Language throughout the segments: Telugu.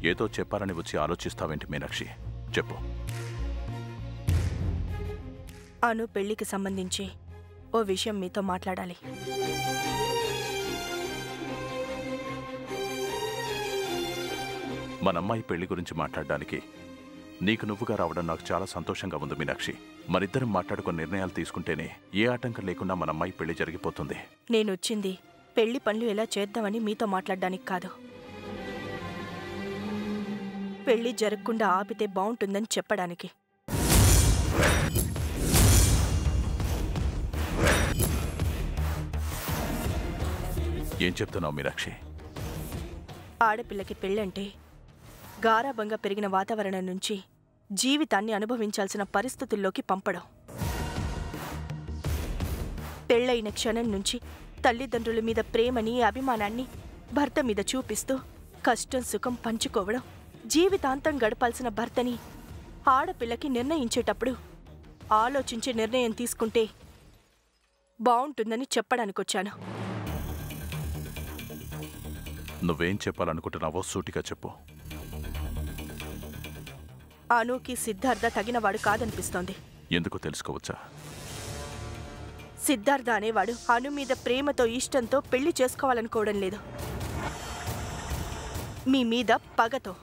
ఏదో చెప్పాలని వచ్చి ఆలోచిస్తావేంటి మీనాక్షి? చెప్పు. అను పెళ్లికి సంబంధించి ఓ విషయం మీతో మాట్లాడాలి. మనమ్మాయి పెళ్లి గురించి మాట్లాడడానికి నీకు నువ్వుగా రావడం నాకు చాలా సంతోషంగా ఉంది మీనాక్షి. మరిద్దరం మాట్లాడుకుని నిర్ణయాలు తీసుకుంటేనే ఏ ఆటంకం లేకుండా మనమ్మాయి పెళ్లి జరిగిపోతుంది. నేనొచ్చింది పెళ్లి పనులు ఎలా చేద్దామని మీతో మాట్లాడడానికి కాదు. పెళ్లి జరగకుండా ఆపితే బావుంటుందని చెప్పడానికి. ఏం చెప్తున్నావు మీనాక్షి? ఆడపిల్లకి పెళ్ళంటే గారాబంగా పెరిగిన వాతావరణం నుంచి జీవితాన్ని అనుభవించాల్సిన పరిస్థితుల్లోకి పంపడం. పెళ్ళైన క్షణం నుంచి తల్లిదండ్రుల మీద ప్రేమని, అభిమానాన్ని భర్త మీద చూపిస్తూ కష్టం సుఖం పంచుకోవడం, జీవితాంతం గడపాల్సిన భర్తని ఆడపిల్లకి నిర్ణయించేటప్పుడు ఆలోచించి నిర్ణయం తీసుకుంటే బావుంటుందని చెప్పడానికొచ్చాను. నువ్వేం చెప్పాలనుకుంటున్నావో సూటిగా చెప్పు. అనుకి సిద్ధార్థ తగినవాడు కాదనిపిస్తోంది. ఎందుకు తెలుసుకోవచ్చా? సిద్ధార్థ అనేవాడు అను మీద ప్రేమతో ఇష్టంతో పెళ్లి చేసుకోవాలనుకోవడం లేదు, మీ మీద పగతో.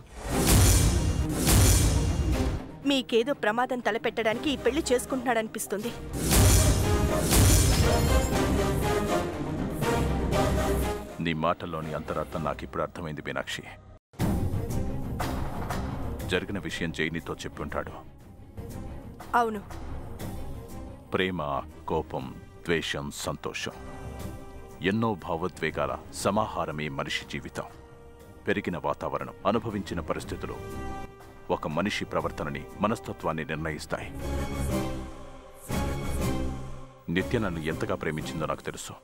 మీకేదో ప్రమాదం తలపెట్టడానికి ఈ పెళ్లి చేసుకుంటున్నాడనిపిస్తుంది. నీ మాటల్లోని అంతరార్థం నాకిప్పుడు అర్థమైంది మీనాక్షి. జరిగిన విషయం జైనితో చెప్పి ఉంటాడు. అవును. ప్రేమ, కోపం, ద్వేషం, సంతోషం, ఎన్నో భావోద్వేగాల సమాహారమే మనిషి జీవితం. పెరిగిన వాతావరణం, అనుభవించిన పరిస్థితులు ఒక మనిషి ప్రవర్తనని, మనస్తత్వాన్ని నిర్ణయిస్తాయి. నిత్య నన్ను ఎంతగా ప్రేమించిందో నాకు తెలుసు.